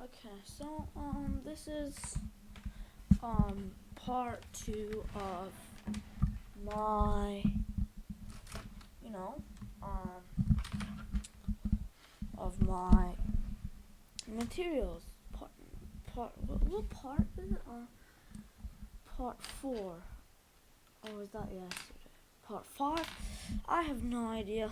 Okay, so this is part two my you know of my materials part what part is it? Part four. Or was that yesterday? Part five? I have no idea.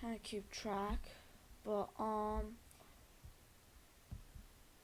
Can't keep track. But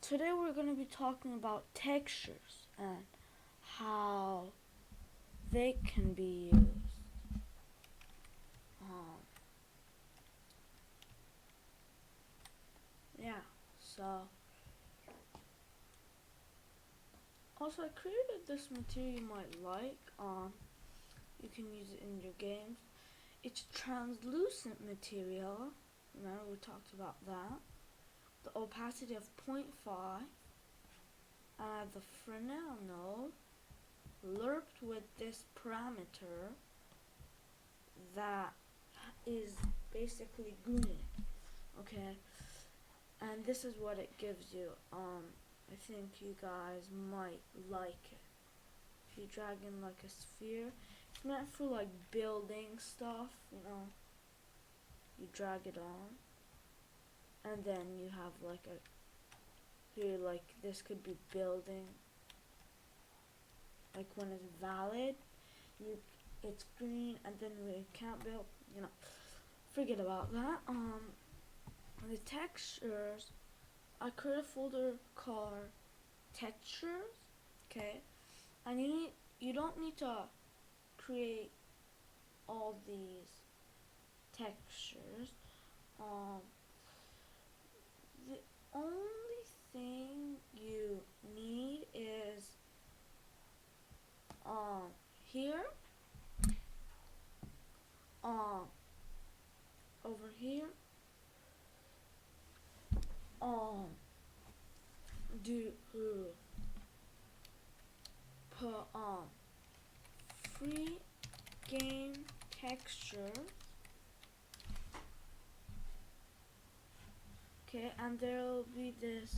today we're gonna be talking about textures and how they can be used. Um, yeah. So also I created this material you might like. You can use it in your games. It's translucent material. Remember we talked about that. The opacity of 0.5. And I have the Fresnel node lerped with this parameter that is basically green. Okay, and this is what it gives you. I think you guys might like it. If you drag in like a sphere, it's meant for like building stuff. You drag it on, and then you have like a here like this could be building. Like when it's valid, you it's green, and then we can't build. Forget about that. The textures, I create a folder called textures. Okay, and you don't need to create all these textures. Um, the only thing you need is here, um over here, um do put free game texture. Okay, and there'll be this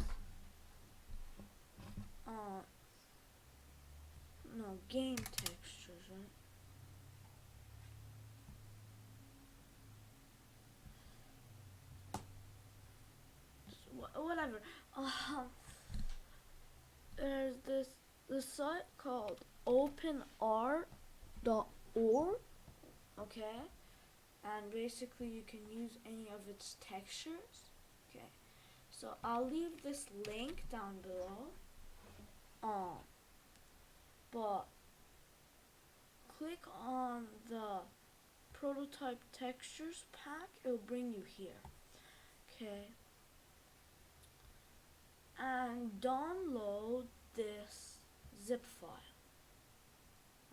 no game textures, right? Whatever. There's this site called openart.org. Okay, and basically you can use any of its textures. Okay, so I'll leave this link down below. But click on the prototype textures pack. It'll bring you here. Okay, and download this zip file.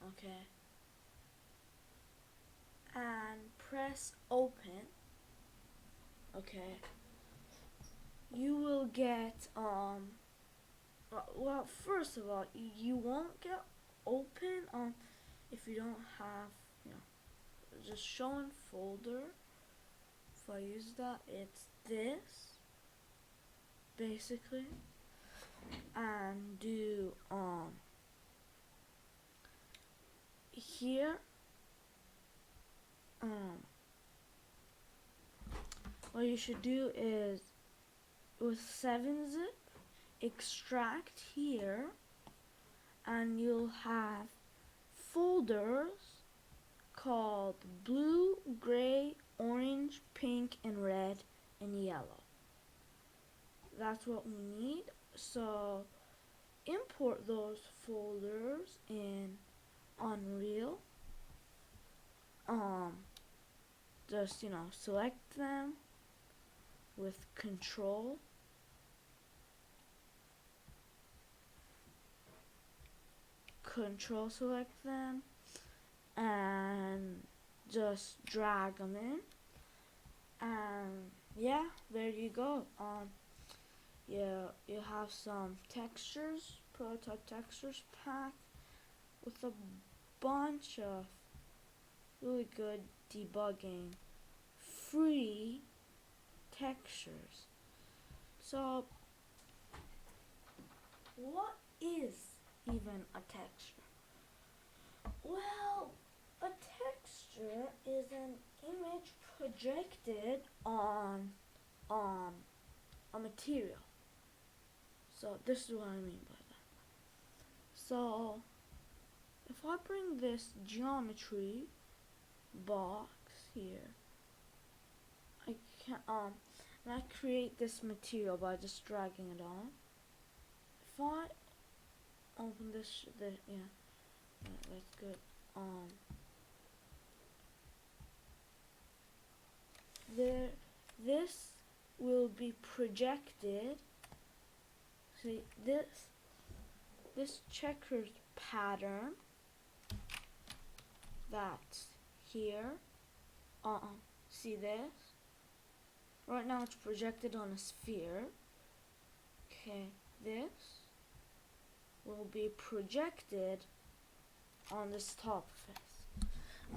Okay, and press open. Okay, you will get well, first of all, you won't get open if you don't have just showing folder. If I use that, it's this basically, and do here what you should do is with 7-zip extract here, and you'll have folders called blue, gray, orange, pink, and red, and yellow. That's what we need. So import those folders in Unreal. Just select them with control. Control select them and just drag them in, and yeah, there you go. You have some textures, prototype textures pack with a bunch of really good debugging free textures. So, what is even a texture? Well, a texture is an image projected on a material. So this is what I mean by that. So if I bring this geometry box here, I can and I create this material by just dragging it on. If I open this, that's good. This will be projected. See this checkered pattern that's here. See this? Right now it's projected on a sphere. Okay, this will be projected on this top face.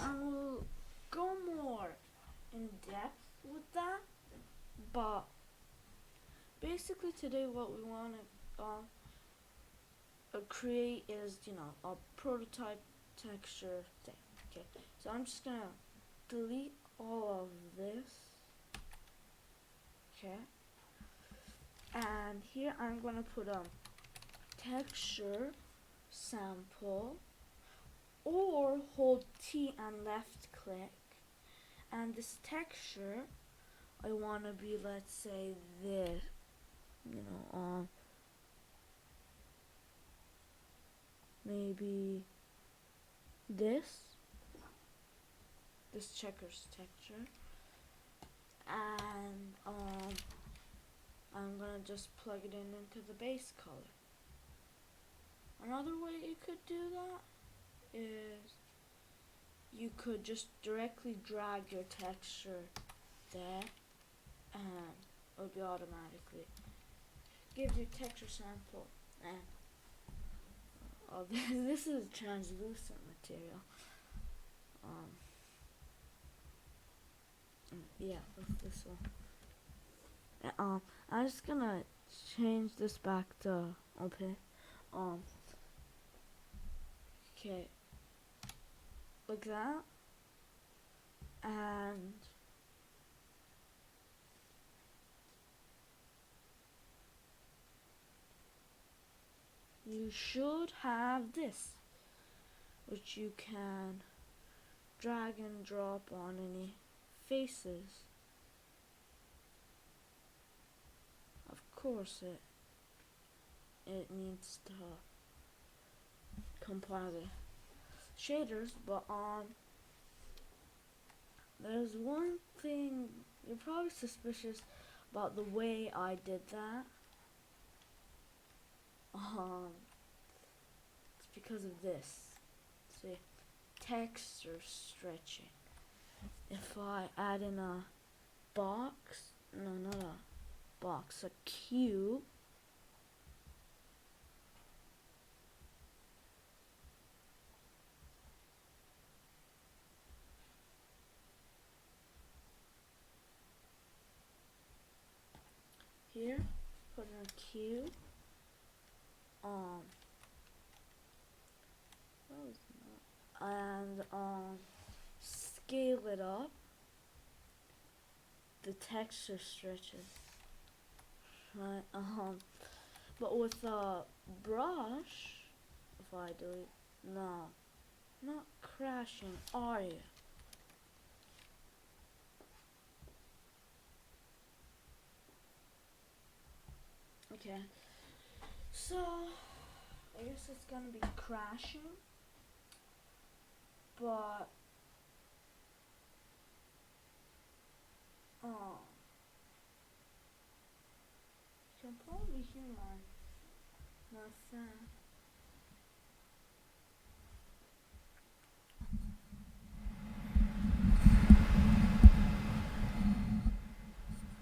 And we'll go more in depth with that, but basically today what we want to create is, a prototype texture thing. Okay, so I'm just gonna delete all of this. Okay, and here I'm gonna put a texture sample, or hold T and left click, and this texture I want to be, let's say, this, maybe this checkers texture, and I'm gonna just plug it into the base color. Another way you could do that is you could just directly drag your texture there, and it'll be automatically give you texture sample. And this is translucent material. Yeah, that's this one. I'm just gonna change this back to okay. Okay, like that, and you should have this, which you can drag and drop on any faces. Of course it needs to compile the shaders, but there's one thing you're probably suspicious about the way I did that. It's because of this. See, texture stretching. If I add in a box, no, not a box, a cube, here, put in a cube, and scale it up. The texture stretches, right? But with a brush, if I delete, no, not crashing, are you? Okay, so I guess it's gonna be crashing, but you can probably hear my fan.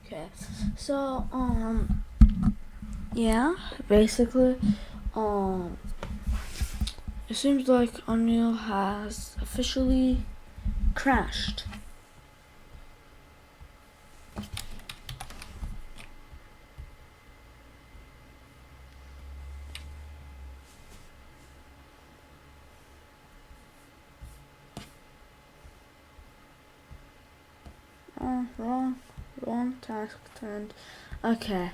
Okay, so yeah, basically it seems like Unreal has officially crashed. wrong task turned. Okay,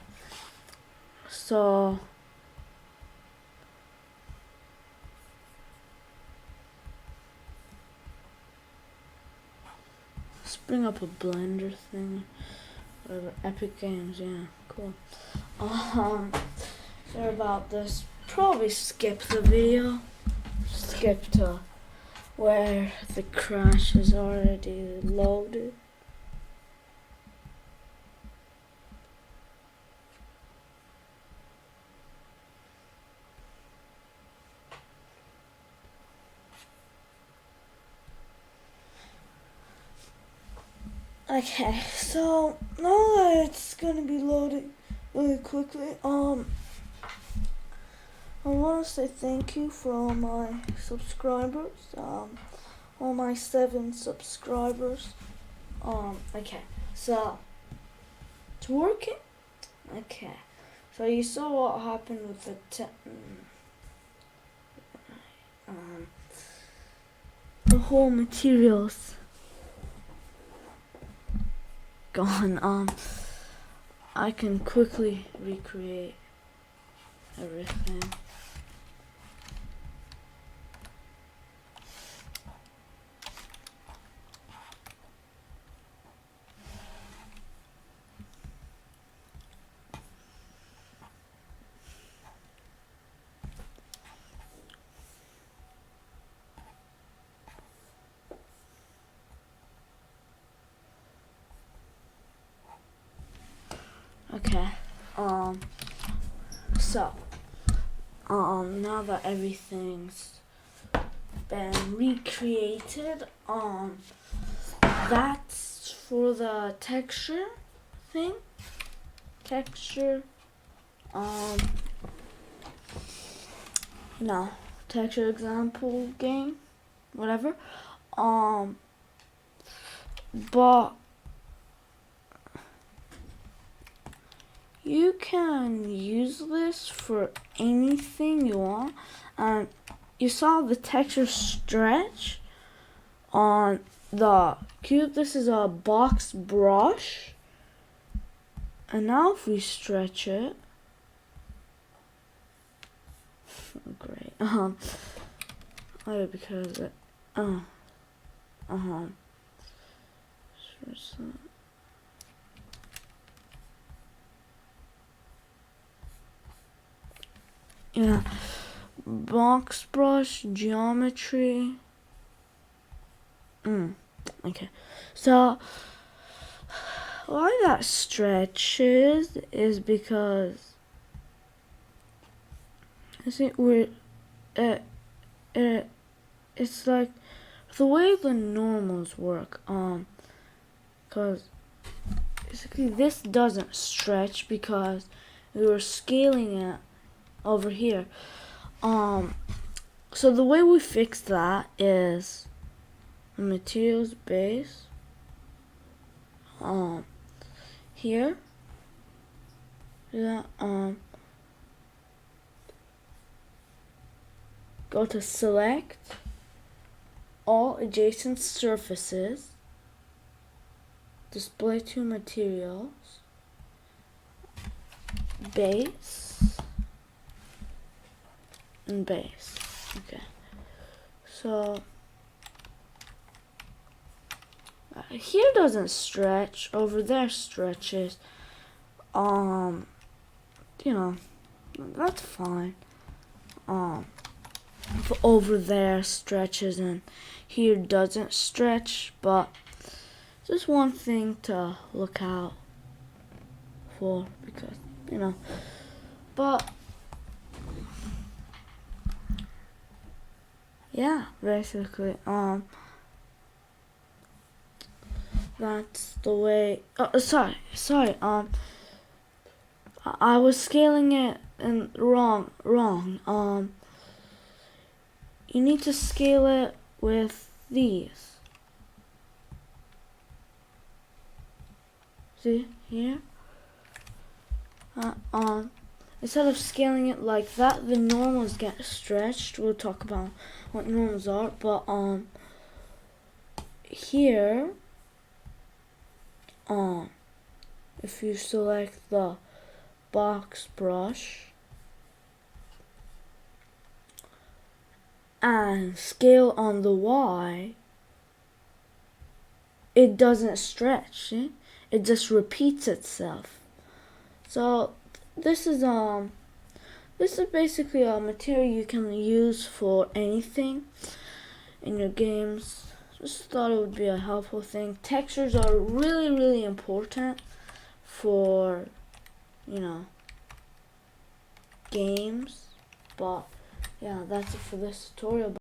so let's bring up a Blender thing. Whatever, Epic Games, yeah, cool. Sorry about this. Probably skip the video. Skip to where the crash is already loaded. Okay, so now that it's gonna be loading really quickly, I want to say thank you for all my subscribers, all my 7 subscribers. Okay, so it's working. Okay, so you saw what happened with the whole materials gone. I can quickly recreate everything. Okay, so, now that everything's been recreated, that's for the texture thing, texture example game, whatever, but you can use this for anything you want. You saw the texture stretch on the cube. This is a box brush. And now if we stretch it, great. Because it, yeah, box brush, geometry. Okay, so why that stretches is because I think it's like the way the normals work. Cause basically this doesn't stretch because we were scaling it over here. So the way we fix that is the materials base. Here. Yeah. Go to select all adjacent surfaces. Display to materials. Base. And base. Okay. So here doesn't stretch, over there stretches. That's fine. Over there stretches and here doesn't stretch, but just one thing to look out for because but yeah, basically that's the way. Sorry. I was scaling it and wrong. You need to scale it with these. See here? Instead of scaling it like that, the normals get stretched. We'll talk about what normals are, but here, if you select the box brush and scale on the Y, it doesn't stretch. See? It just repeats itself. So this is basically a material you can use for anything in your games. Just thought it would be a helpful thing. Textures are really important for, you know, games. But yeah, that's it for this tutorial.